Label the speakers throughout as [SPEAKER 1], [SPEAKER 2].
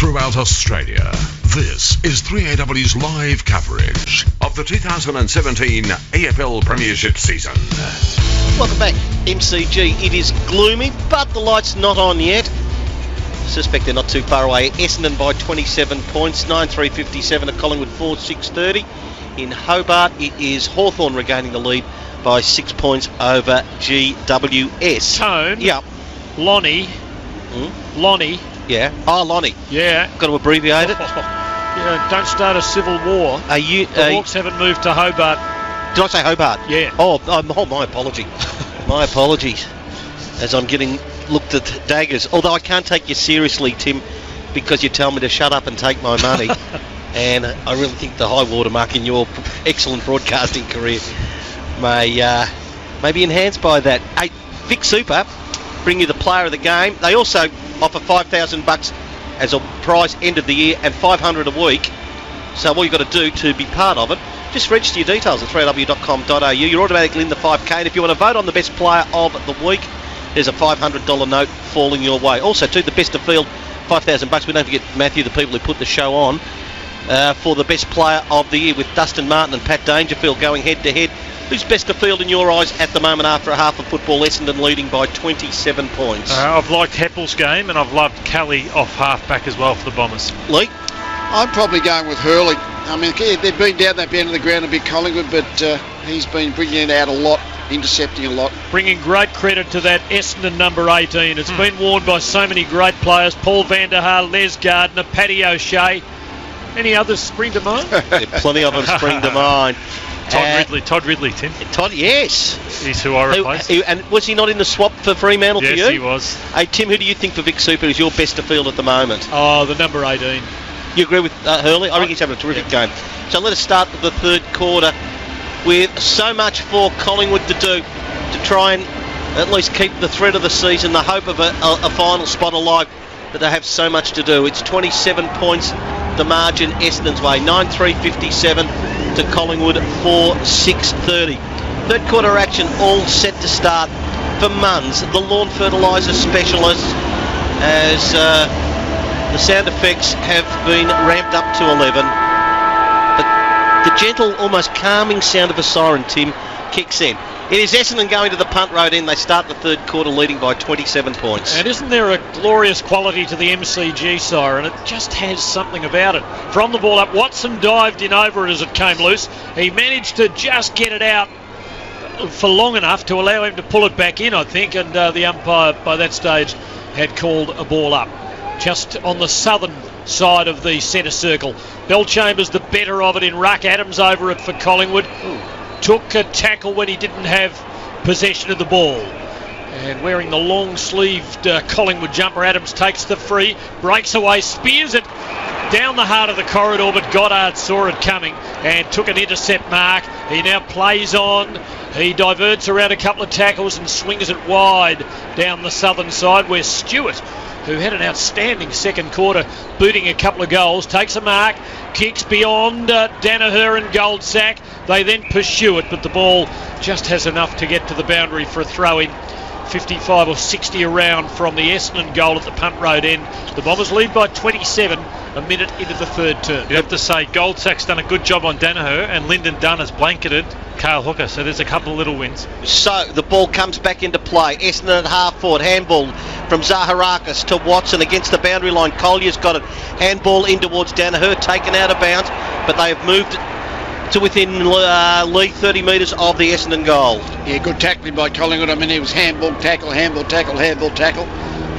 [SPEAKER 1] throughout Australia. This is 3AW's live coverage of the 2017 AFL Premiership season.
[SPEAKER 2] Welcome back, MCG. It is gloomy, but the light's not on yet. Suspect they're not too far away. Essendon by 27 points, 9-3-57 at Collingwood 4-6-30. In Hobart, it is Hawthorn regaining the lead by 6 points over GWS.
[SPEAKER 3] Tone.
[SPEAKER 2] Yeah.
[SPEAKER 3] Lonnie. Lonnie.
[SPEAKER 2] Yeah. Oh, Lonnie.
[SPEAKER 3] Yeah.
[SPEAKER 2] Got to abbreviate it.
[SPEAKER 3] Yeah, don't start a civil war.
[SPEAKER 2] The
[SPEAKER 3] Hawks haven't moved to Hobart.
[SPEAKER 2] Did I say Hobart?
[SPEAKER 3] Yeah.
[SPEAKER 2] Oh, my apology. My apologies. As I'm getting looked at daggers. Although I can't take you seriously, Tim, because you tell me to shut up and take my money. And I really think the high watermark in your excellent broadcasting career may be enhanced by that. Hey, Vic Super bring you the player of the game. They also offer $5,000 as a prize end of the year and $500 a week. So all you've got to do to be part of it, just register your details at 3w.com.au. You're automatically in the 5K, and if you want to vote on the best player of the week, there's a $500 note falling your way. Also, too, the best of field, $5,000. We don't forget Matthew, the people who put the show on, for the best player of the year, with Dustin Martin and Pat Dangerfield going head-to-head. Who's best of field in your eyes at the moment after a half of football? Essendon leading by 27 points.
[SPEAKER 3] I've liked Heppel's game, and I've loved Kelly off half-back as well for the Bombers.
[SPEAKER 2] Lee?
[SPEAKER 4] I'm probably going with Hurley. I mean, they've been down that end of the ground a bit, Collingwood, but he's been bringing it out a lot, intercepting a lot.
[SPEAKER 3] Bringing great credit to that Essendon number 18. It's been worn by so many great players. Paul van der Haar, Les Gardner, Paddy O'Shea. Any others spring to mind?
[SPEAKER 2] Plenty of them spring to mind.
[SPEAKER 3] Todd Ridley, Tim.
[SPEAKER 2] Todd, yes.
[SPEAKER 3] He's who I replaced.
[SPEAKER 2] And was he not in the swap for Fremantle for you?
[SPEAKER 3] Yes, he was.
[SPEAKER 2] Hey, Tim, who do you think for Vic Super is your best of field at the moment?
[SPEAKER 3] Oh, the number 18.
[SPEAKER 2] You agree with Hurley? I think he's having a terrific game. So let us start the third quarter with so much for Collingwood to do to try and at least keep the thread of the season, the hope of a final spot alive, but they have so much to do. It's 27 points, the margin Essendon's way, 9-3-57 to Collingwood 4-6-30. Third quarter action all set to start for Munns, the lawn fertiliser specialist, as the sound effects have been ramped up to 11. But the gentle, almost calming sound of a siren, Tim, kicks in. It is Essendon going to the punt road end. They start the third quarter leading by 27 points.
[SPEAKER 3] And isn't there a glorious quality to the MCG siren? It just has something about it. From the ball up, Watson dived in over it as it came loose. He managed to just get it out for long enough to allow him to pull it back in, I think, and the umpire by that stage had called a ball up. Just on the southern side of the centre circle. Bellchambers the better of it in ruck. Adams over it for Collingwood. Took a tackle when he didn't have possession of the ball. And wearing the long-sleeved Collingwood jumper, Adams takes the free, breaks away, spears it down the heart of the corridor, but Goddard saw it coming and took an intercept mark. He now plays on. He diverts around a couple of tackles and swings it wide down the southern side, where Stewart, who had an outstanding second quarter, booting a couple of goals, takes a mark, kicks beyond Danaher and Goldsack. They then pursue it, but the ball just has enough to get to the boundary for a throw-in. 55 or 60 around from the Essendon goal at the punt road end. The Bombers lead by 27 a minute into the third term.
[SPEAKER 5] You have to say Goldsack's done a good job on Danaher, and Lyndon Dunn has blanketed Cale Hooker, so there's a couple of little wins.
[SPEAKER 2] So the ball comes back into play. Essendon at half forward, handball from Zaharakis to Watson against the boundary line. Collier's got it, handball in towards Danaher, taken out of bounds, but they have moved to within league 30 metres of the Essendon goal.
[SPEAKER 4] Yeah, good tackling by Collingwood. I mean, it was handball, tackle, handball, tackle, handball, tackle.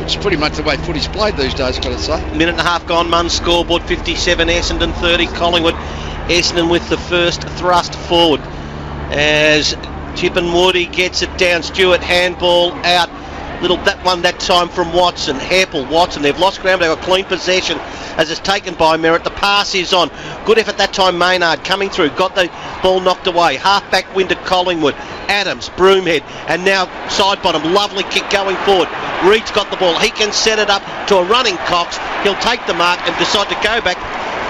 [SPEAKER 4] It's pretty much the way footy's played these days, got to say.
[SPEAKER 2] Minute and a half gone, Munns scoreboard 57, Essendon 30, Collingwood. Essendon with the first thrust forward as Chip and Woody gets it down. Stewart, handball out. That time from Watson. Heppel, Watson, they've lost ground, they've got clean possession as it's taken by Merret. The pass is on. Good effort that time, Maynard coming through, got the ball knocked away. Half back wind to Collingwood. Adams, Broomhead, and now side bottom. Lovely kick going forward. Reed's got the ball. He can set it up to a running Cox. He'll take the mark and decide to go back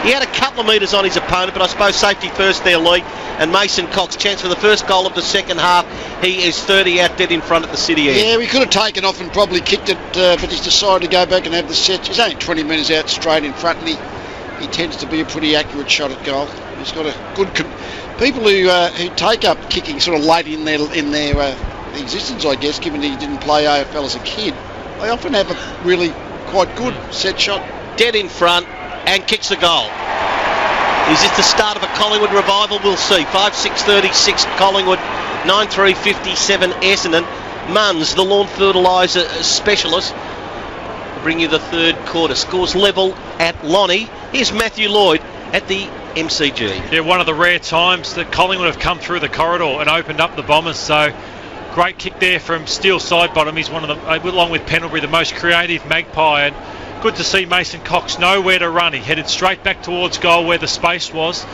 [SPEAKER 2] He had a couple of metres on his opponent, but I suppose safety first there, Lee. And Mason Cox, chance for the first goal of the second half. He is 30 out dead in front at the City end.
[SPEAKER 4] Yeah, we could have taken off and probably kicked it, but he's decided to go back and have the set. He's only 20 metres out straight in front, and he tends to be a pretty accurate shot at goal. He's got a good... People who take up kicking sort of late in their existence, I guess, given he didn't play AFL as a kid, they often have a really quite good set shot.
[SPEAKER 2] Dead in front and kicks the goal. Is this the start of a Collingwood revival? We'll see. 5-6-36 Collingwood, 9-3-57 Essendon. Munns, the lawn fertiliser specialist, will bring you the third quarter. Scores level at Lonnie. Here's Matthew Lloyd at the MCG.
[SPEAKER 5] Yeah, one of the rare times that Collingwood have come through the corridor and opened up the Bombers. So great kick there from Steele Sidebottom. He's one of the, along with Pendlebury, the most creative Magpie. And good to see Mason Cox nowhere to run. He headed straight back towards goal where the space was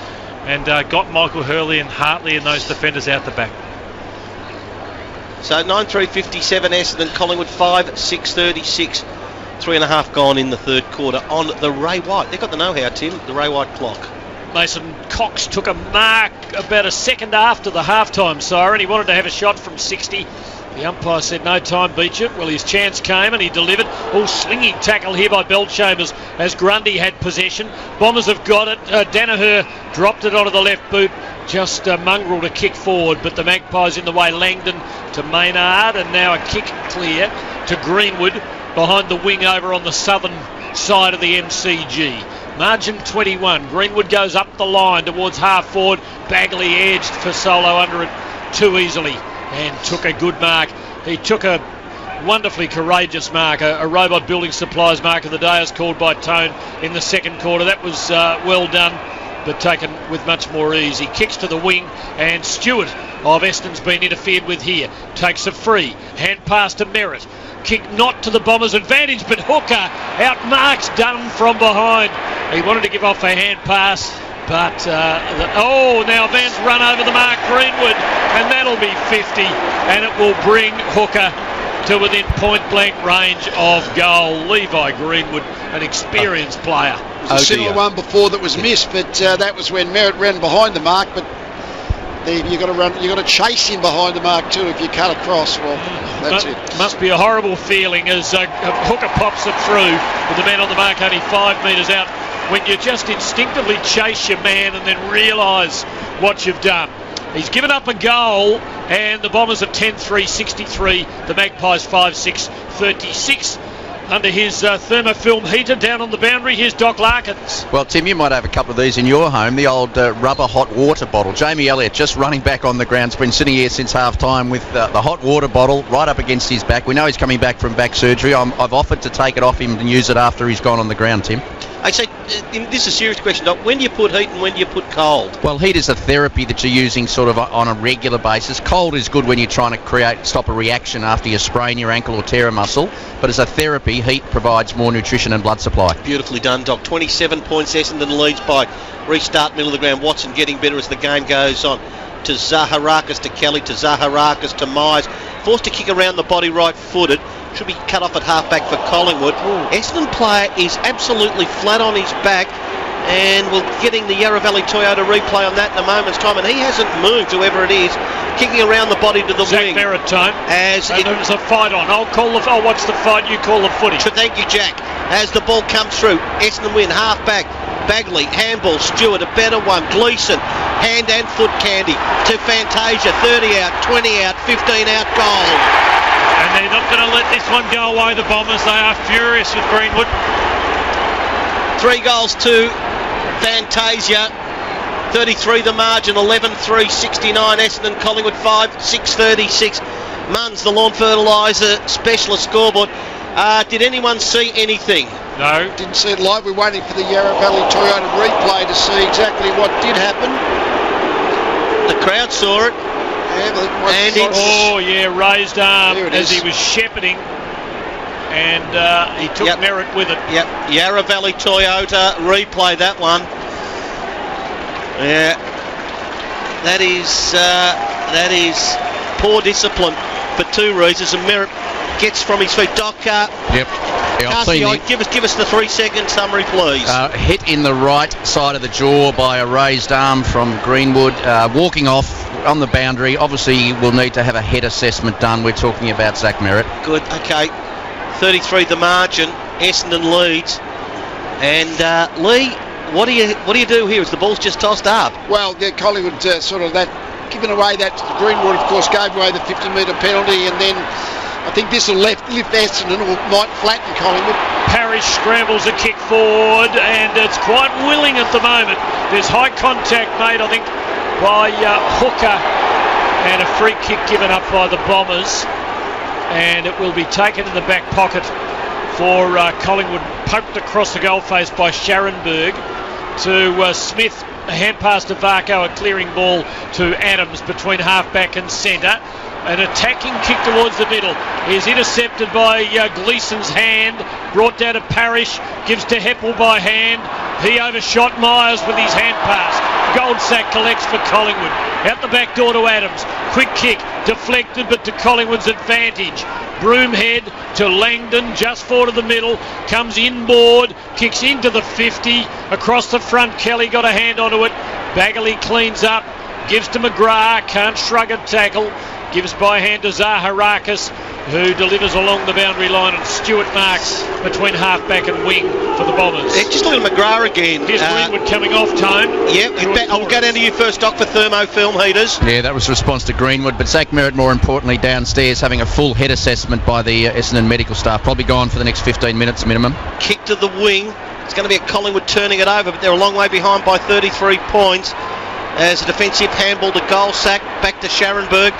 [SPEAKER 5] and got Michael Hurley and Hartley and those defenders out the back.
[SPEAKER 2] So 9-3-57 Essendon, Collingwood 5-6-36. 3.5 gone in the third quarter on the Ray White. They've got the know-how, Tim, the Ray White clock.
[SPEAKER 3] Mason Cox took a mark about a second after the halftime siren. He wanted to have a shot from 60. The umpire said no time, beat you. Well, his chance came and he delivered. Oh, slinging tackle here by Belchambers as Grundy had possession. Bombers have got it. Danaher dropped it onto the left boot. Just Mongrel to kick forward, but the Magpies in the way. Langdon to Maynard, and now a kick clear to Greenwood behind the wing over on the southern side of the MCG. Margin 21. Greenwood goes up the line towards half forward. Bagley edged for Solo under it too easily and took a good mark. He took a wonderfully courageous mark, a Robot Building Supplies mark of the day as called by Tone in the second quarter. That was well done, but taken with much more ease. He kicks to the wing, and Stewart of Essendon's been interfered with here. Takes a free. Hand pass to Merret. Kick not to the Bombers' advantage, but Hooker outmarks Dunn from behind. He wanted to give off a hand pass, but now Van's run over the mark, Greenwood, and that'll be 50, and it will bring Hooker to within point-blank range of goal. Levi Greenwood, an experienced player.
[SPEAKER 4] There was a similar one before that was missed, but that was when Merret ran behind the mark, but you've got to chase him behind the mark too if you cut across. Well, that's it.
[SPEAKER 3] Must be a horrible feeling as Hooker pops it through with the man on the mark only 5 metres out, when you just instinctively chase your man and then realise what you've done. He's given up a goal, and the Bombers are 10-3-63. The Magpies 5-6-36. Under his thermofilm heater down on the boundary, here's Doc Larkins.
[SPEAKER 6] Well, Tim, you might have a couple of these in your home, the old rubber hot water bottle. Jamie Elliott just running back on the ground. He's been sitting here since half-time with the hot water bottle right up against his back. We know he's coming back from back surgery. I've offered to take it off him and use it after he's gone on the ground, Tim.
[SPEAKER 2] I say, this is a serious question, Doc. When do you put heat and when do you put cold?
[SPEAKER 6] Well, heat is a therapy that you're using sort of on a regular basis. Cold is good when you're trying to stop a reaction after you sprain your ankle or tear a muscle. But as a therapy, heat provides more nutrition and blood supply.
[SPEAKER 2] Beautifully done, Doc. 27 points. Essendon leads by restart, middle of the ground. Watson getting better as the game goes on. To Zaharakis, to Kelly, to Zaharakis, to Myers. Forced to kick around the body right-footed. Should be cut off at half-back for Collingwood. Essendon player is absolutely flat on his back, and we're getting the Yarra Valley Toyota replay on that in a moment's time, and he hasn't moved, whoever it is, kicking around the body to the wing.
[SPEAKER 3] Zach Merret time.
[SPEAKER 2] As
[SPEAKER 3] there's a fight on. I'll watch the fight, you call the footy.
[SPEAKER 2] Thank you, Jack. As the ball comes through, Essendon win, half-back. Bagley, handball, Stewart, a better one. Gleeson, hand and foot candy to Fantasia, 30 out, 20 out, 15 out, goal.
[SPEAKER 5] And they're not going to let this one go away, the Bombers. They are furious with Greenwood.
[SPEAKER 2] 3 goals to Fantasia. 33 the margin, 11-3-69 Essendon, Collingwood 5-6-36. Munns, the lawn fertiliser specialist scoreboard. Did anyone see anything?
[SPEAKER 5] No.
[SPEAKER 4] Didn't see it live. We're waiting for the Yarra Valley Toyota replay to see exactly what did happen.
[SPEAKER 2] The crowd saw it.
[SPEAKER 3] Raised arm as he was shepherding, and he took Merret with it.
[SPEAKER 2] Yep, Yarra Valley Toyota replay that one. Yeah, that is poor discipline for 2 reasons. And Merret gets from his feet. Doc,
[SPEAKER 6] Yep. Yeah, I've seen
[SPEAKER 2] Casey, give us the 3-second summary, please.
[SPEAKER 6] Hit in the right side of the jaw by a raised arm from Greenwood, walking off on the boundary. Obviously, we'll need to have a head assessment done. We're talking about Zach Merret.
[SPEAKER 2] Good, okay. 33 the margin. Essendon leads. And Lee, what do you do here? Is the ball's just tossed up?
[SPEAKER 4] Well, yeah, Collingwood sort of that giving away that Greenwood, of course, gave away the 50-metre penalty, and then I think this will lift Essendon or might flatten Collingwood.
[SPEAKER 3] Parrish scrambles a kick forward, and it's quite willing at the moment. There's high contact made, I think, by Hooker, and a free kick given up by the Bombers, and it will be taken in the back pocket for Collingwood, poked across the goalface by Scharenberg to Smith. A hand pass to Varco, a clearing ball to Adams between half-back and centre. An attacking kick towards the middle is intercepted by Gleeson's hand, brought down to Parrish, gives to Heppel by hand. He overshot Myers with his hand pass. Goldsack collects for Collingwood. Out the back door to Adams. Quick kick, deflected but to Collingwood's advantage. Broomhead to Langdon, just forward of the middle, comes inboard, kicks into the 50, across the front. Kelly got a hand onto it. Bagley cleans up, gives to McGrath, can't shrug a tackle, gives by hand to Zaharakis, who delivers along the boundary line, and Stewart marks between half-back and wing for the Bombers.
[SPEAKER 2] Just look at McGrath again.
[SPEAKER 3] Here's Greenwood coming off, Tone.
[SPEAKER 2] Yeah, I'll go down to you first, Doc, for thermofilm heaters.
[SPEAKER 6] Yeah, that was a response to Greenwood, but Zach Merret, more importantly, downstairs having a full head assessment by the Essendon medical staff, probably gone for the next 15 minutes minimum.
[SPEAKER 2] Kick to the wing. It's going to be a Collingwood turning it over, but they're a long way behind by 33 points. As a defensive handball to Goldsack, back to Scharenberg.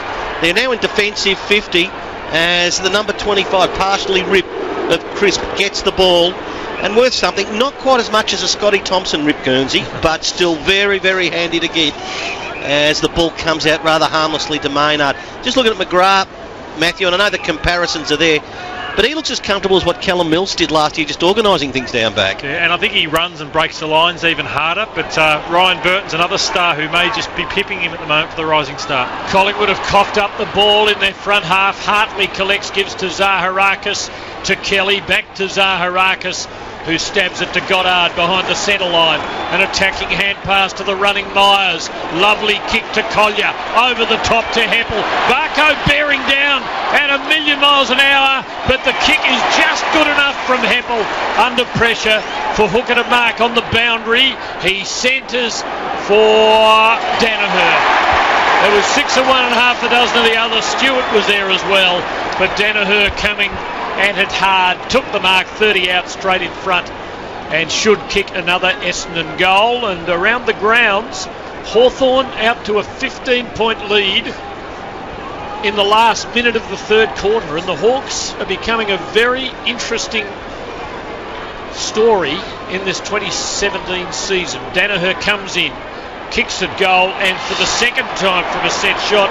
[SPEAKER 2] They're now in defensive 50 as the number 25, partially ripped, of Crisp gets the ball. And worth something, not quite as much as a Scotty Thompson rip Guernsey, but still very, very handy to get as the ball comes out rather harmlessly to Maynard. Just looking at McGrath, Matthew, and I know the comparisons are there, but he looks as comfortable as what Callum Mills did last year, just organising things down back.
[SPEAKER 5] Yeah, and I think he runs and breaks the lines even harder, but Ryan Burton's another star who may just be pipping him at the moment for the Rising Star.
[SPEAKER 3] Collingwood have coughed up the ball in their front half. Hartley collects, gives to Zaharakis, to Kelly, back to Zaharakis, who stabs it to Goddard behind the centre line. An attacking hand pass to the running Myers. Lovely kick to Collier. Over the top to Heppel. Varco bearing down at 1,000,000 miles an hour, but the kick is just good enough from Heppel under pressure for Hooker to mark on the boundary. He centres for Danaher. There was 6 of one and half a dozen of the other. Stewart was there as well, but Danaher coming at it hard, took the mark, 30 out straight in front, and should kick another Essendon goal. And around the grounds, Hawthorn out to a 15-point lead in the last minute of the third quarter, and the Hawks are becoming a very interesting story in this 2017 season. Danaher comes in, kicks at goal, and for the second time from a set shot,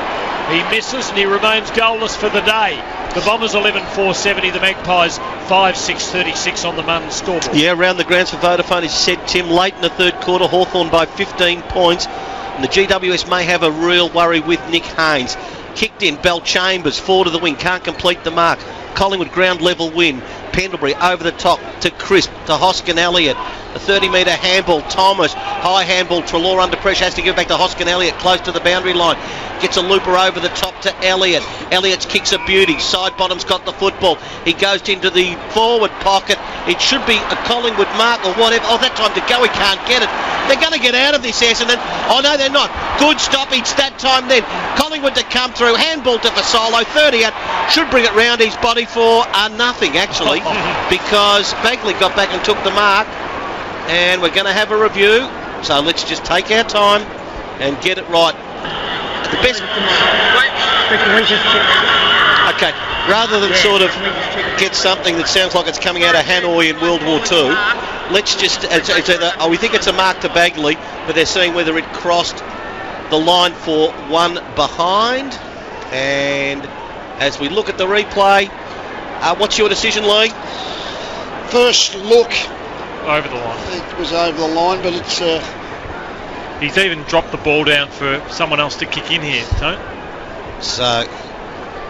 [SPEAKER 3] he misses and he remains goalless for the day. The Bombers 11-4-70, the Magpies 5-6-36 on the Munn scoreboard.
[SPEAKER 2] Yeah, around the grounds for Vodafone, as you said, Tim, late in the third quarter, Hawthorn by 15 points. And the GWS may have a real worry with Nick Haynes. Kicked in, Bell Chambers, forward of the wing, can't complete the mark. Collingwood ground level win. Pendlebury over the top to Crisp, to Hoskin Elliott. A 30-metre handball, Thomas, high handball, Treloar under pressure, has to give it back to Hoskin Elliott, close to the boundary line. Gets a looper over the top to Elliott. Elliott's kick's a beauty. Side bottom's got the football. He goes into the forward pocket. It should be a Collingwood mark or whatever. Oh, that time to go, he can't get it. They're going to get out of this, Essendon. Oh, no, they're not. Good stoppage that time then. Collingwood to come through. Handball to Fasolo, 30 out. Should bring it round his body for nothing, actually, because Bagley got back and took the mark. And we're going to have a review. So let's just take our time and get it right. The best. Okay, rather than sort of get something that sounds like it's coming out of Hanoi in World War II, let's just. We think it's a mark to Bagley, but they're seeing whether it crossed the line for one behind. And as we look at the replay, what's your decision, Lee?
[SPEAKER 4] First look,
[SPEAKER 5] Over the line.
[SPEAKER 4] it was over the line, but it's.
[SPEAKER 5] He's even dropped the ball down for someone else to kick in here, Tone.
[SPEAKER 2] So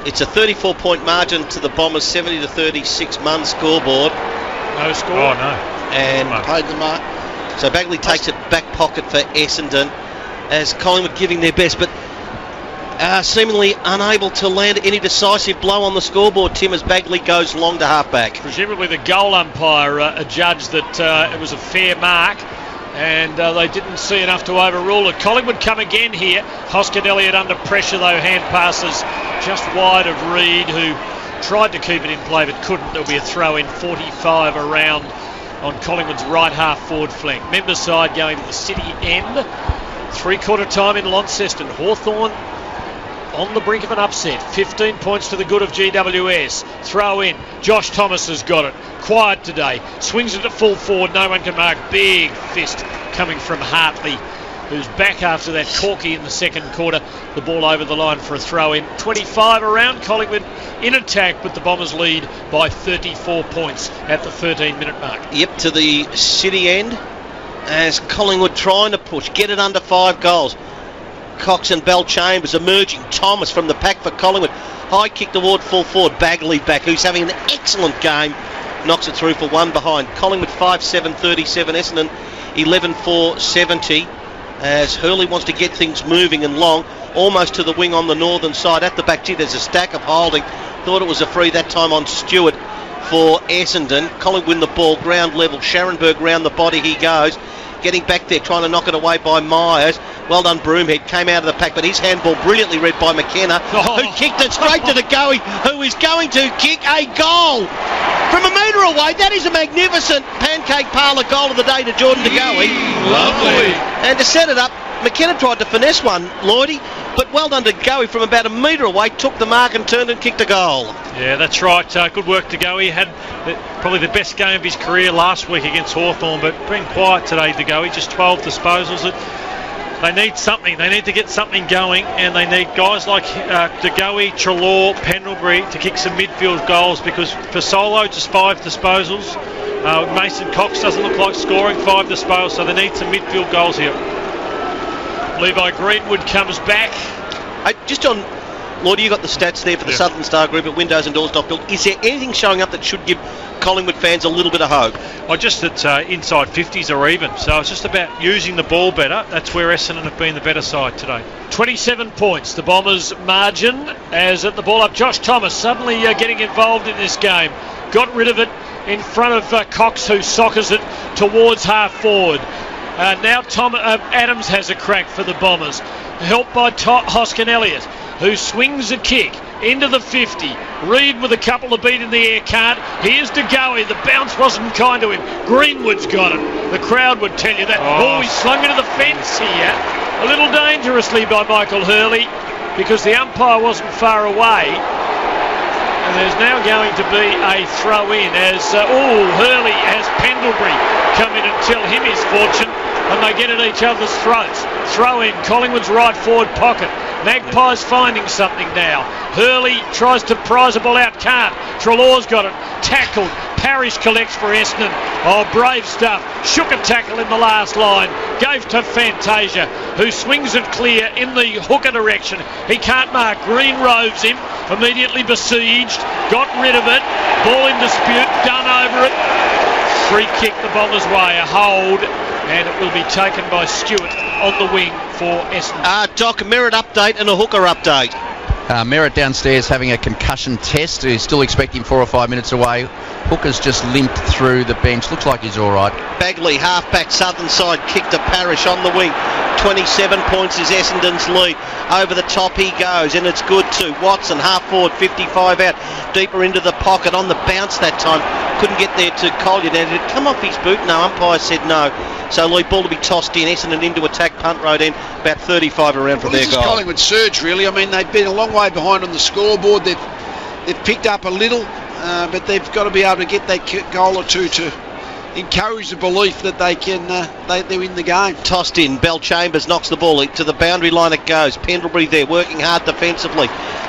[SPEAKER 2] It's a 34-point margin to the Bombers, 70-36 Munn scoreboard.
[SPEAKER 3] No score.
[SPEAKER 5] Oh, no.
[SPEAKER 2] And
[SPEAKER 4] Paid the mark.
[SPEAKER 2] so Bagley takes it back pocket for Essendon as Collingwood giving their best, but seemingly unable to land any decisive blow on the scoreboard, Tim, as Bagley goes long to half-back.
[SPEAKER 3] Presumably the goal umpire adjudged that it was a fair mark, and they didn't see enough to overrule it. Collingwood come again here. Hoskin Elliott under pressure, though. Hand passes just wide of Reid, who tried to keep it in play but couldn't. There'll be a throw in 45 around on Collingwood's right half forward flank. Member side going to the city end. 3/4 time in Launceston. Hawthorn on the brink of an upset. 15 points to the good of GWS. Throw in. Josh Thomas has got it. Quiet today. Swings it at full forward. No one can mark. Big fist coming from Hartley, who's back after that corky in the second quarter. The ball over the line for a throw in. 25 around. Collingwood in attack, but the Bombers lead by 34 points at the 13-minute mark.
[SPEAKER 2] Yep, to the city end as Collingwood trying to push, get it under 5 goals. Cox and Bell Chambers emerging. Thomas from the pack for Collingwood. High kick toward full forward. Bagley back, who's having an excellent game. Knocks it through for one behind. Collingwood 5-7-37. Essendon 11-4-70. As Hurley wants to get things moving and long, almost to the wing on the northern side. At the back, gee, there's a stack of holding. Thought it was a free that time on Stewart for Essendon. Collingwood win the ball, ground level. Scharenberg round the body he goes. Getting back there, trying to knock it away by Myers. Well done, Broomhead. Came out of the pack, but his handball brilliantly read by McKenna, who kicked it straight to the Goey, who is going to kick a goal from a metre away. That is a magnificent pancake parlour goal of the day to Jordan De Goey.
[SPEAKER 5] Lovely.
[SPEAKER 2] And to set it up, McKenna tried to finesse one, Lloydie, but well done to Goey from about a metre away, took the mark and turned and kicked a goal.
[SPEAKER 5] Yeah, that's right. Good work to go. He had probably the best game of his career last week against Hawthorn, but been quiet today to go. He just 12 disposals. They need something. They need to get something going, and they need guys like De Goey, Treloar, Pendlebury to kick some midfield goals, because for Solo, just 5 disposals. Mason Cox doesn't look like scoring 5 disposals, so they need some midfield goals here. Levi Greenwood comes back.
[SPEAKER 2] Just on, Lloydie, you got the stats there for the Southern Star Group at windowsanddoors.build. Is there anything showing up that should give Collingwood fans a little bit of hope?
[SPEAKER 5] Just that inside 50s are even, so it's just about using the ball better. That's where Essendon have been the better side today.
[SPEAKER 3] 27 points, the Bombers' margin, as at the ball up, Josh Thomas suddenly getting involved in this game. Got rid of it in front of Cox, who soccers it towards half forward. Now Adams has a crack for the Bombers, helped by Hoskin Elliott, who swings a kick into the 50. Reid with a couple of beat in the air, can't. Here's De Goey. The bounce wasn't kind to him. Greenwood's got it. The crowd would tell you that. Oh, he slung into the fence here. A little dangerously by Michael Hurley, because the umpire wasn't far away. And there's now going to be a throw in as Hurley has Pendlebury come in and tell him his fortune, and they get at each other's throats. Throw in, Collingwood's right forward pocket. Magpies finding something now. Hurley tries to prize a ball out, can't. Treloar's got it. Tackled. Parrish collects for Essendon. Oh, brave stuff. Shook a tackle in the last line. Gave to Fantasia, who swings it clear in the hooker direction. He can't mark. Green roves him. Immediately besieged. Got rid of it. Ball in dispute. Done over it. Free kick the Bombers' way. A hold. And it will be taken by Stewart on the wing for Essendon.
[SPEAKER 2] Doc, Merret update and a hooker update.
[SPEAKER 6] Merret downstairs having a concussion test. He's still expecting 4 or 5 minutes away. Hooker's just limped through the bench. Looks like he's all right.
[SPEAKER 2] Bagley, half-back southern side, kick to Parrish on the wing. 27 points is Essendon's lead. Over the top he goes, and it's good too. Watson, half forward, 55 out. Deeper into the pocket on the bounce that time. Couldn't get there to Collier. Now, did it come off his boot? No, umpire said no. So Lloyd, ball to be tossed in. Essendon into attack, punt road end, about 35 around from their goal.
[SPEAKER 4] This is Collingwood surge, really. I mean, they've been a long way behind on the scoreboard. They've picked up a little, but they've got to be able to get that goal or two to encourage the belief that they can they're in the game.
[SPEAKER 2] Tossed in. Bell Chambers knocks the ball to the boundary line. It goes. Pendlebury there working hard defensively.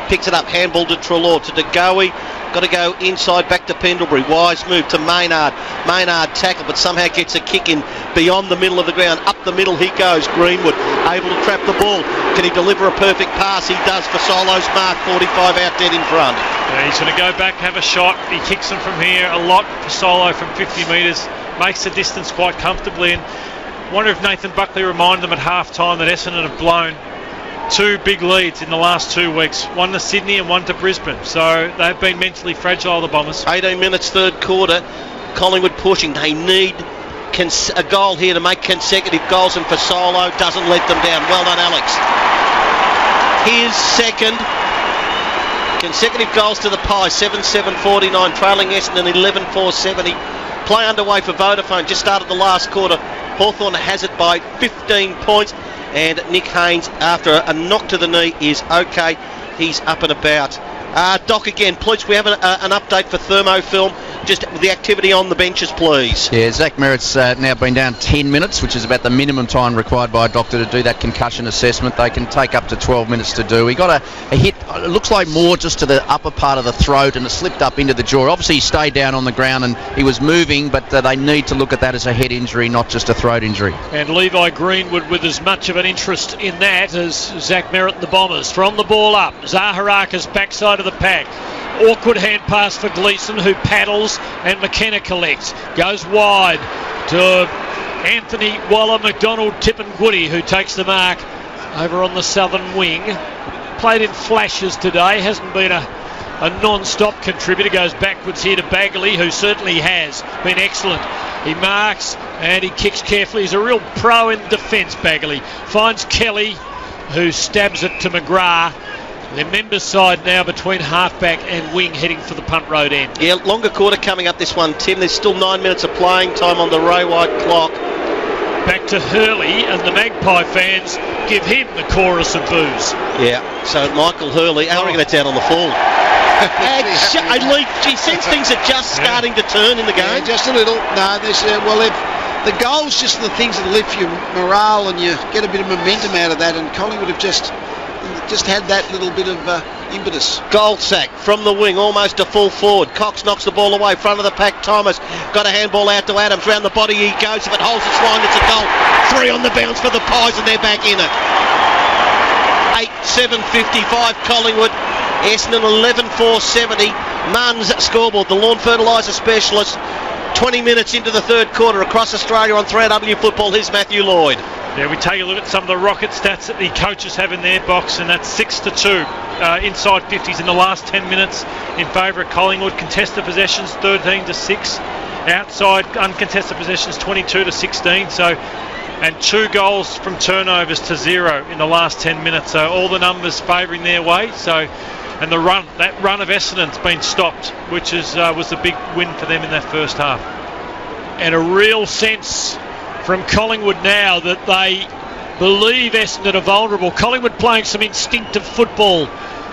[SPEAKER 2] picks it up, handball to Treloar, to De Goey, got to go inside back to Pendlebury, wise move to Maynard tackle, but somehow gets a kick in beyond the middle of the ground, up the middle he goes, Greenwood able to trap the ball, can he deliver a perfect pass? He does for Solo's mark, 45 out dead in front.
[SPEAKER 5] Yeah, he's going to go back, have a shot, he kicks them from here a lot for Solo from 50 metres, makes the distance quite comfortably, and wonder if Nathan Buckley reminded them at half-time that Essendon have blown 2 big leads in the last 2 weeks, one to Sydney and one to Brisbane, so they've been mentally fragile, the Bombers.
[SPEAKER 2] 18 minutes third quarter, Collingwood pushing, they need a goal here to make consecutive goals, and for Solo doesn't let them down. Well done, Alex. Here's second. Consecutive goals to the Pies, 7-7-49, trailing Essendon 11-4-70. Play underway for Vodafone, just started the last quarter. Hawthorn has it by 15 points, and Nick Haynes, after a knock to the knee, is okay. He's up and about. Doc again, please, we have an update for Thermofilm, just the activity on the benches, please.
[SPEAKER 6] Yeah, Zach Merrett's now been down 10 minutes, which is about the minimum time required by a doctor to do that concussion assessment. They can take up to 12 minutes to do. He got a hit, it looks like more just to the upper part of the throat, and it slipped up into the jaw. Obviously he stayed down on the ground and he was moving, but they need to look at that as a head injury, not just a throat injury.
[SPEAKER 3] And Levi Greenwood with as much of an interest in that as Zach Merret and the Bombers. From the ball up, Zaharaka's backside of the pack. Awkward hand pass for Gleeson, who paddles, and McKenna collects. Goes wide to Anthony Waller, McDonald, Tipungwuti, who takes the mark over on the southern wing. Played in flashes today, hasn't been a non-stop contributor. Goes backwards here to Bagley, who certainly has been excellent. He marks and he kicks carefully. He's a real pro in defence, Bagley. Finds Kelly, who stabs it to McGrath. Their members side now between halfback and wing, heading for the punt road end.
[SPEAKER 2] Yeah, longer quarter coming up this one, Tim. There's still 9 minutes of playing time on the Ray White clock.
[SPEAKER 3] Back to Hurley, and the Magpie fans give him the chorus of boos.
[SPEAKER 2] Yeah, so Michael Hurley, I reckon that's out on the full. He sense things are just starting to turn in the game.
[SPEAKER 4] Yeah, just a little. No, there's the goals, just the things that lift your morale and you get a bit of momentum out of that, and Collingwood have just had that little bit of impetus.
[SPEAKER 2] Goldsack from the wing, almost a full forward. Cox knocks the ball away, front of the pack. Thomas got a handball out to Adams, round the body he goes. If it holds its line, it's a goal. 3 on the bounce for the Pies, and they're back in it. 8-7-55 Collingwood. Essendon 11-4-70. Munn's scoreboard, the lawn fertiliser specialist. 20 minutes into the third quarter across Australia on 3AW Football. Here's Matthew Lloyd.
[SPEAKER 5] Yeah, we take a look at some of the rocket stats that the coaches have in their box, and that's 6-2 inside 50s in the last 10 minutes in favour of Collingwood. Contested possessions 13-6, outside uncontested possessions 22-16. So, and 2 goals from turnovers to 0 in the last 10 minutes. So all the numbers favouring their way. So, and that run of Essendon's been stopped, which was a big win for them in that first half.
[SPEAKER 3] And a real sense from Collingwood now that they believe Essendon are vulnerable. Collingwood playing some instinctive football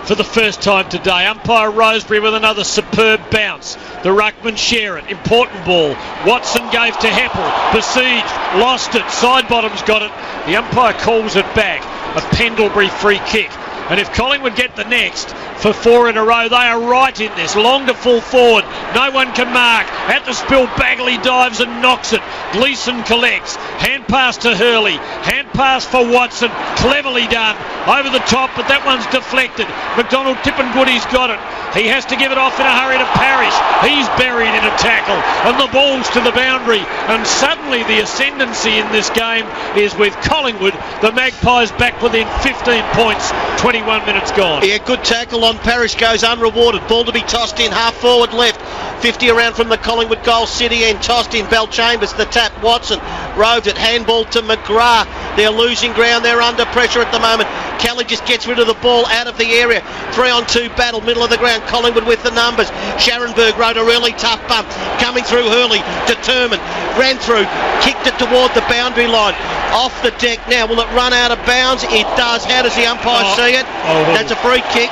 [SPEAKER 3] for the first time today. Umpire Roseberry with another superb bounce. The ruckman share it. Important ball. Watson gave to Heppel. Besieged. Lost it. Sidebottom's got it. The umpire calls it back. A Pendlebury free kick. And if Collingwood get the next for 4 in a row, they are right in this. Long to full forward. No one can mark. At the spill, Bagley dives and knocks it. Gleeson collects. Hand pass to Hurley. Hand pass for Watson. Cleverly done. Over the top, but that one's deflected. McDonald Tipungwuti's got it. He has to give it off in a hurry to Parrish. He's buried in a tackle. And the ball's to the boundary. And suddenly the ascendancy in this game is with Collingwood. The Magpies back within 15 points. 21 minutes gone.
[SPEAKER 2] Yeah, good tackle on Parrish, goes unrewarded. Ball to be tossed in, half forward left. 50 around from the Collingwood goal, City end, tossed in. Bell Chambers, the tap. Watson roved it, handball to McGrath. They're losing ground, they're under pressure at the moment. Kelly just gets rid of the ball out of the area. 3-on-2 battle, middle of the ground. Collingwood with the numbers. Scharenberg rode a really tough bump. Coming through Hurley, determined. Ran through, kicked it toward the boundary line. Off the deck now. Will it run out of bounds? It does. How does the umpire see it? That's a free kick.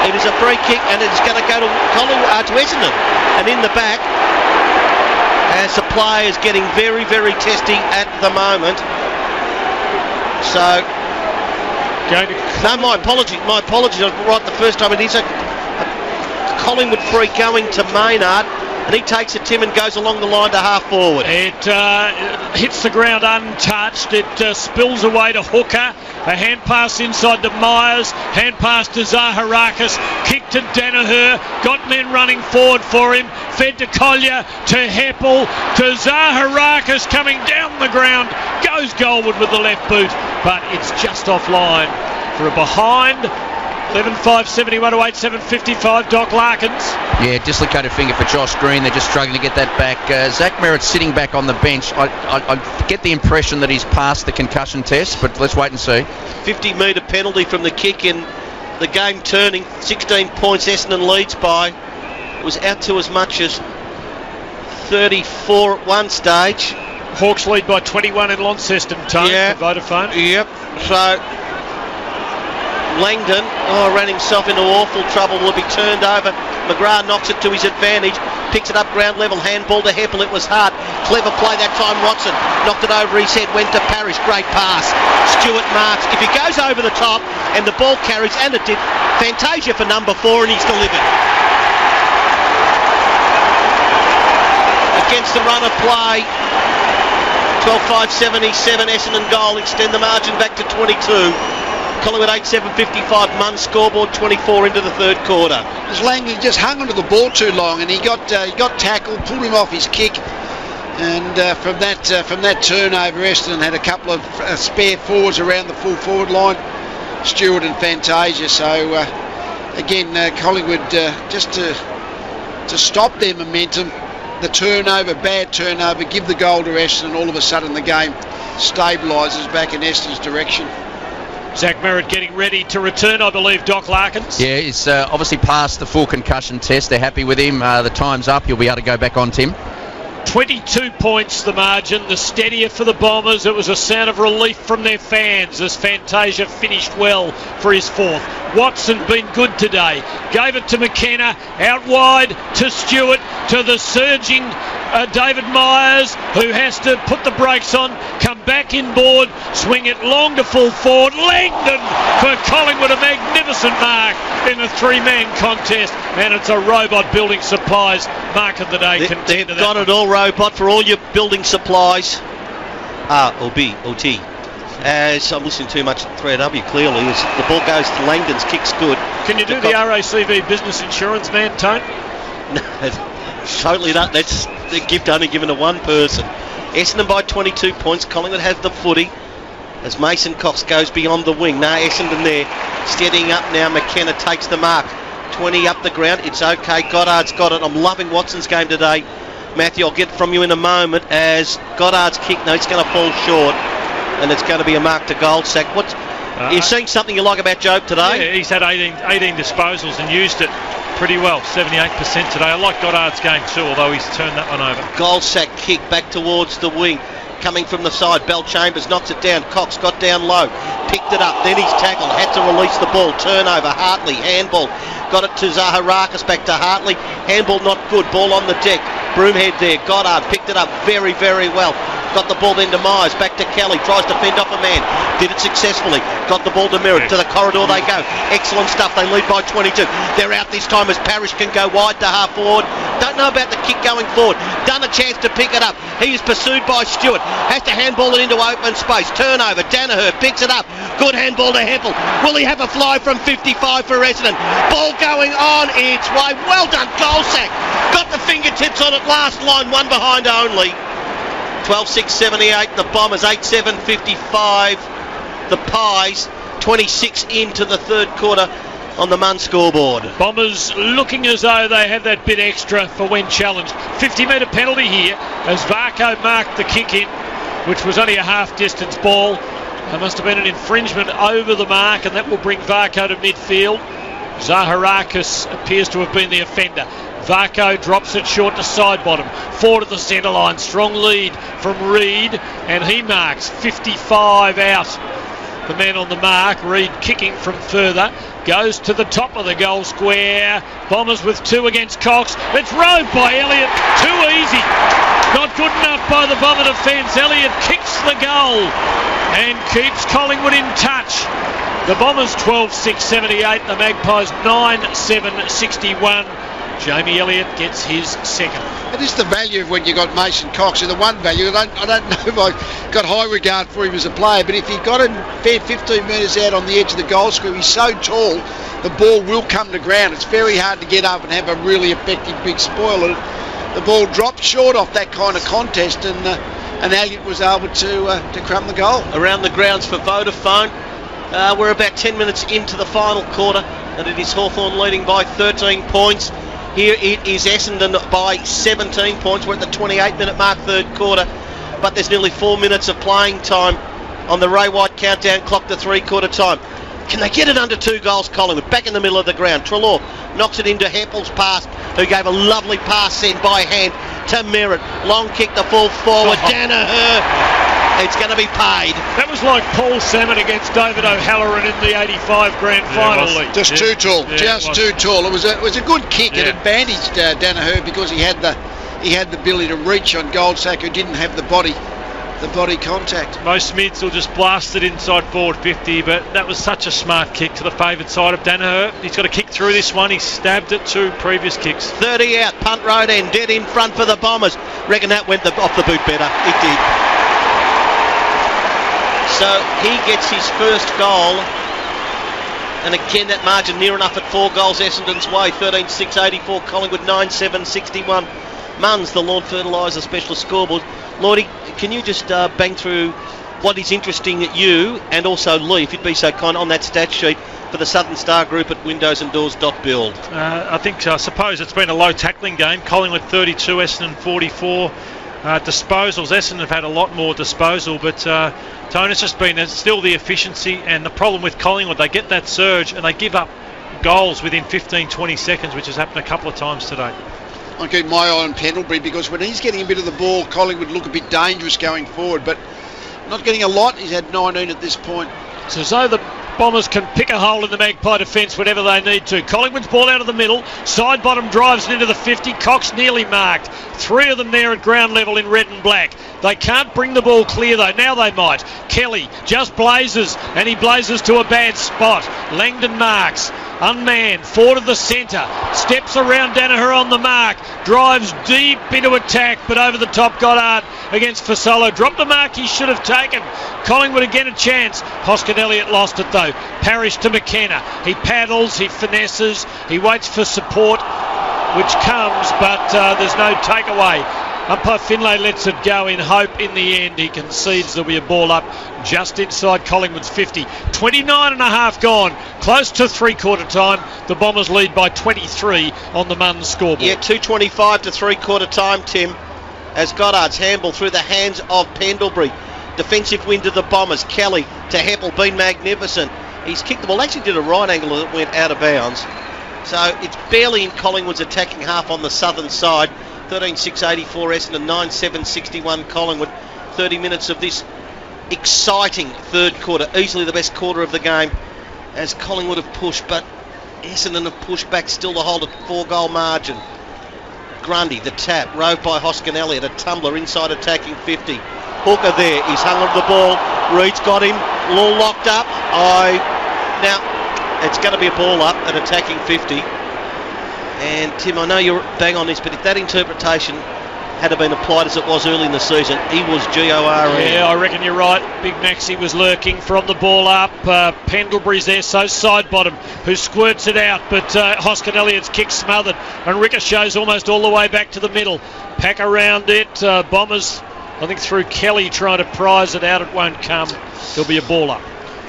[SPEAKER 2] It is a free kick, and it's going to go to Essendon. And in the back, as the play is getting very, very testy at the moment. So No, my apologies. I was right the first time. It is a Collingwood free going to Maynard, and he takes it, Tim, and goes along the line to half forward.
[SPEAKER 3] It hits the ground untouched. It spills away to Hooker. A hand pass inside to Myers. Hand pass to Zaharakis. Kick to Danaher. Got men running forward for him. Fed to Collier. To Heppel. To Zaharakis coming down the ground. Goes Goldwood with the left boot. But it's just offline for a behind. 11.571 to 8.755. Doc Larkins.
[SPEAKER 6] Yeah, dislocated finger for Josh Green. They're just struggling to get that back. Zach Merret sitting back on the bench. I get the impression that he's passed the concussion test, but let's wait and see.
[SPEAKER 2] 50-metre penalty from the kick in the game turning. 16 points Essendon leads by. It was out to as much as 34 at one stage.
[SPEAKER 3] Hawks lead by 21 in Launceston, Tone, for Vodafone.
[SPEAKER 2] Yep. So Langdon ran himself into awful trouble. Will be turned over. McGrath knocks it to his advantage. Picks it up ground level. Handball to Heppel. It was hard. Clever play that time. Watson knocked it over his head. Went to Parrish. Great pass. Stewart marks. If he goes over the top and the ball carries, and it did, Fantasia for number 4, and he's delivered. Against the run of play. 12.577 Essendon goal. Extend the margin back to 22. Collingwood 8.755 Munn scoreboard, 24 into the third quarter.
[SPEAKER 4] Langdon just hung onto the ball too long, and he got tackled, pulled him off his kick, and from that turnover, Essendon had a couple of spare forwards around the full forward line, Stewart and Fantasia. So again, Collingwood just to stop their momentum, the turnover, bad turnover, give the goal to Essendon. All of a sudden, the game stabilises back in Essendon's direction.
[SPEAKER 3] Zach Merret getting ready to return, I believe, Doc Larkins.
[SPEAKER 6] Yeah, he's obviously passed the full concussion test. They're happy with him. The time's up. He'll be able to go back on, Tim.
[SPEAKER 3] 22 points the margin, the steadier for the Bombers. It was a sound of relief from their fans as Fantasia finished well for his fourth. Watson been good today. Gave it to McKenna, out wide to Stewart, to the surging David Myers, who has to put the brakes on, come back inboard, swing it long to full forward. Langdon for Collingwood, a magnificent mark in the three-man contest, and it's a Robot Building Supplies mark of the day.
[SPEAKER 2] They've got it all, Robot, for all your building supplies. Or B, or T. As I'm listening too much to 3AW, clearly, as the ball goes to Langdon's, kick's good.
[SPEAKER 3] Can you do the RACV business insurance, man, Tone?
[SPEAKER 2] No, totally not. That's the gift only given to one person. Essendon by 22 points. Collingwood has the footy as Mason Cox goes beyond the wing. Now Essendon there, steadying up now. McKenna takes the mark. 20 up the ground. It's okay. Goddard's got it. I'm loving Watson's game today. Matthew, I'll get from you in a moment as Goddard's kick. No, it's going to fall short. And it's going to be a mark to Goldsack. You're seeing something you like about Jobe today?
[SPEAKER 5] Yeah, he's had 18 disposals and used it pretty well, 78% today. I like Goddard's game too, although he's turned that one over.
[SPEAKER 2] Goldsack kick back towards the wing. Coming from the side, Bell Chambers knocks it down. Cox got down low, picked it up, then he's tackled, had to release the ball. Turnover, Hartley, handball. Got it to Zaharakis, back to Hartley. Handball not good, ball on the deck. Broomhead there, Goddard picked it up very, very well. Got the ball then to Myers, back to Kelly, tries to fend off a man, did it successfully. Got the ball to Merret, to the corridor they go. Excellent stuff, they lead by 22. They're out this time as Parrish can go wide to half forward. Don't know about the kick going forward. Done a chance to pick it up. He is pursued by Stewart, has to handball it into open space. Turnover, Danaher picks it up. Good handball to Heppel. Will he have a fly from 55 for Essendon? Ball going on its way. Well done, Goldsack. Got the fingertips on it, last line, one behind only. 12.678 the Bombers, 8.755 the Pies, 26 into the third quarter on the Munn scoreboard.
[SPEAKER 3] Bombers looking as though they have that bit extra for when challenged. 50-metre penalty here as Varco marked the kick in, which was only a half-distance ball. There must have been an infringement over the mark, and that will bring Varco to midfield. Zaharakis appears to have been the offender. Varco drops it short to side bottom, forward of the centre line, strong lead from Reid, and he marks 55 out. The man on the mark, Reid kicking from further, goes to the top of the goal square. Bombers with 2 against Cox. It's roved by Elliott, too easy. Not good enough by the Bomber defence. Elliott kicks the goal and keeps Collingwood in touch. The Bombers 12-6-78, the Magpies 9-7-61. Jamie Elliott gets his second.
[SPEAKER 4] It is the value of when you got Mason Cox. And the one value, I don't know if I got high regard for him as a player, but if he got him fair 15 metres out on the edge of the goal square, he's so tall, the ball will come to ground. It's very hard to get up and have a really effective big spoil. And the ball dropped short off that kind of contest, and Elliott was able to crumb the goal.
[SPEAKER 2] Around the grounds for Vodafone. We're about 10 minutes into the final quarter, and it is Hawthorn leading by 13 points. Here it is Essendon by 17 points. We're at the 28-minute mark, third quarter, but there's nearly 4 minutes of playing time on the Ray White countdown clock to three-quarter time. Can they get it under 2 goals, Collingwood? Back in the middle of the ground. Treloar knocks it into Heppel's pass, who gave a lovely pass sent by hand to Merret. Long kick to full forward. Danaher. It's going to be paid.
[SPEAKER 3] That was like Paul Salmon against David O'Halloran in the 85 grand final league.
[SPEAKER 4] Just too tall. Just too tall. It was a good kick. It advantaged Danaher because he had the ability to reach on Goldsack, who didn't have the body contact.
[SPEAKER 5] Most mids will just blast it inside forward 50, but that was such a smart kick to the favoured side of Danaher. He's got to kick through this one. He stabbed it 2 previous kicks.
[SPEAKER 2] 30 out, punt road end, dead in front for the Bombers. Reckon that went off the boot better. It did. So he gets his first goal, and again that margin near enough at 4 goals Essendon's way. 13-6-84, Collingwood 9-7-61. Munns, the Lawn Fertiliser specialist scoreboard. Lloydie, can you just bang through what is interesting at you, and also Lee, if you'd be so kind, on that stat sheet for the Southern Star Group at windowsanddoors.build.
[SPEAKER 5] I suppose it's been a low tackling game. Collingwood 32, Essendon 44. Disposals, Essendon have had a lot more disposal, but Tone, it's just been still the efficiency, and the problem with Collingwood, they get that surge and they give up goals within 15-20 seconds, which has happened a couple of times today.
[SPEAKER 4] I keep my eye on Pendlebury, because when he's getting a bit of the ball, Collingwood look a bit dangerous going forward, but not getting a lot. He's had 19 at this point.
[SPEAKER 3] It's as though the Bombers can pick a hole in the Magpie defence whenever they need to. Collingwood's ball out of the middle. Side bottom drives it into the 50. Cox nearly marked. 3 of them there at ground level in red and black. They can't bring the ball clear though. Now they might. Kelly just blazes, and he blazes to a bad spot. Langdon marks. Unmanned, forward of the centre, steps around Danaher on the mark, drives deep into attack, but over the top Goddard against Fasolo. Dropped the mark he should have taken. Collingwood again a chance. Hoskin Elliott lost it though. Parrish to McKenna. He paddles, he finesses, he waits for support, which comes, but there's no takeaway. Umpire Finlay lets it go in hope. In the end, he concedes there'll be a ball up just inside Collingwood's 50. 29 and a half gone. Close to three-quarter time. The Bombers lead by 23 on the Munns scoreboard.
[SPEAKER 2] Yeah, 2:25 to three-quarter time, Tim, as Goddard's handball through the hands of Pendlebury. Defensive win to the Bombers. Kelly to Heppel, been magnificent. He's kicked the ball. Actually did a right angle that went out of bounds. So it's barely in Collingwood's attacking half on the southern side. 13-6-84 Essendon, 9-7-61 Collingwood. 30 minutes of this exciting third quarter, easily the best quarter of the game, as Collingwood have pushed, but Essendon have pushed back still to hold a 4-goal margin. Grundy, the tap, rove by Hoskin Elliott, a tumbler inside attacking 50. Hooker there, he's hung on the ball. Reed's got him, all locked up. Now, it's going to be a ball up at attacking 50. And Tim, I know you're bang on this, but if that interpretation had been applied as it was early in the season, he was G-O-R-E.
[SPEAKER 3] Yeah, I reckon you're right. Big Maxi was lurking from the ball up. Pendlebury's there, so side bottom, who squirts it out, but Hoskin Elliott's kick smothered, and ricochets almost all the way back to the middle. Pack around it. Bombers, I think through Kelly trying to prize it out, it won't come. There'll be a ball up.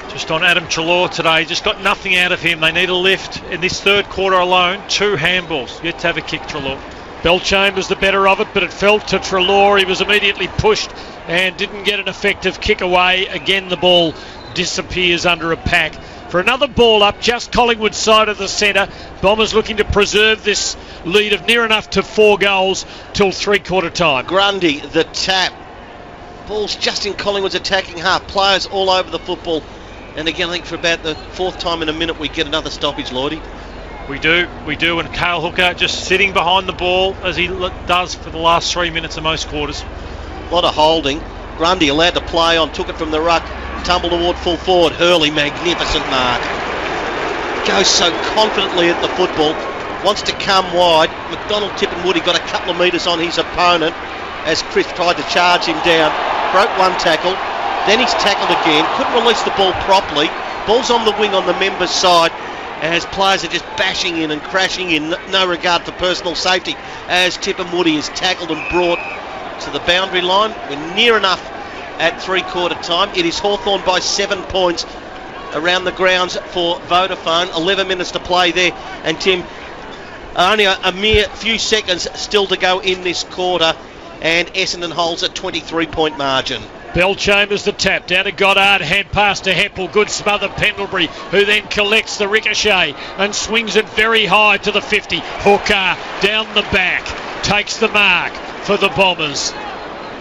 [SPEAKER 5] Just on Adam Treloar today, just got nothing out of him. They need a lift in this third quarter alone. 2 handballs. Yet to have a kick, Treloar.
[SPEAKER 3] Bellchambers the better of it, but it fell to Treloar. He was immediately pushed and didn't get an effective kick away. Again, the ball disappears under a pack. For another ball up, just Collingwood side of the centre. Bombers looking to preserve this lead of near enough to 4 goals till three-quarter time.
[SPEAKER 2] Grundy, the tap. Ball's just in Collingwood's attacking half. Players all over the football. And again, I think for about the 4th time in a minute we get another stoppage, Lloydie.
[SPEAKER 5] We do, and Cale Hooker just sitting behind the ball as he does for the last 3 minutes of most quarters.
[SPEAKER 2] A lot of holding. Grundy allowed to play on, took it from the ruck, tumbled toward full forward. Hurley, magnificent mark. Goes so confidently at the football, wants to come wide. McDonald tipping Woody got a couple of metres on his opponent as Chris tried to charge him down. Broke one tackle, then he's tackled again, couldn't release the ball properly. Ball's on the wing on the members' side as players are just bashing in and crashing in, no regard for personal safety, as Tippin Woody is tackled and brought to the boundary line. We're near enough at three-quarter time. It is Hawthorn by 7 points around the grounds for Vodafone. 11 minutes to play there, and Tim, only a mere few seconds still to go in this quarter, and Essendon holds a 23-point margin.
[SPEAKER 3] Belchambers the tap, down to Goddard, hand pass to Heppel, good smother Pendlebury, who then collects the ricochet and swings it very high to the 50. Hooker down the back, takes the mark for the Bombers,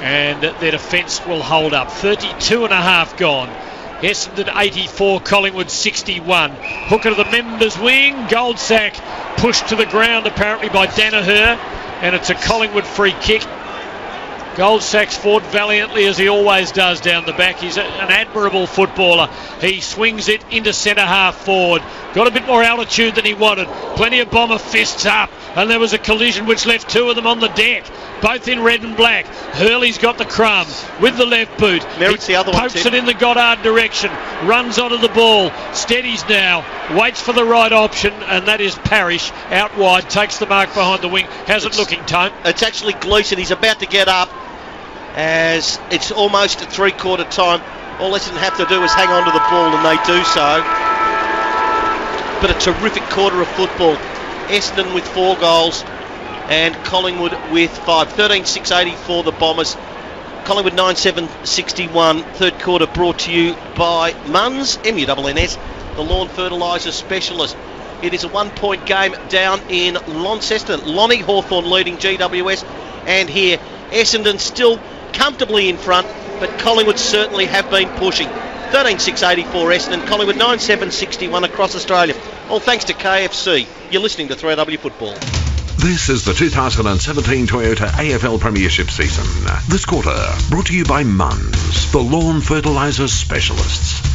[SPEAKER 3] and their defence will hold up. 32 and a half gone. Essendon 84, Collingwood 61. Hooker to the members' wing, Goldsack pushed to the ground apparently by Danaher, and it's a Collingwood free kick. Goldsack's fought valiantly as he always does down the back. He's an admirable footballer. He swings it into centre half forward. Got a bit more altitude than he wanted. Plenty of Bomber fists up, and there was a collision which left two of them on the deck, both in red and black. Hurley's got the crumb with the left boot.
[SPEAKER 2] Merritt's the other one,
[SPEAKER 3] pokes it in the Goddard direction, runs onto the ball, steadies now, waits for the right option, and that is Parrish out wide, takes the mark behind the wing. How's it looking, Tone? It's
[SPEAKER 2] actually Gleeson. He's about to get up as it's almost at three-quarter time. All Essendon have to do is hang on to the ball, and they do so. But a terrific quarter of football. Essendon with 4 goals and Collingwood with 5. 13-6-80 for the Bombers. Collingwood 9-7-61. Third quarter brought to you by Munns, MUNNS, the lawn fertiliser specialist. It is a 1-point game down in Launceston. Lonnie Hawthorn leading GWS, and here Essendon still comfortably in front, but Collingwood certainly have been pushing. 13-6-84 Essendon, Collingwood 9-7-61 across Australia. All thanks to KFC. You're listening to 3AW Football.
[SPEAKER 1] This is the 2017 Toyota AFL Premiership season. This quarter brought to you by Munns, the lawn fertiliser specialists.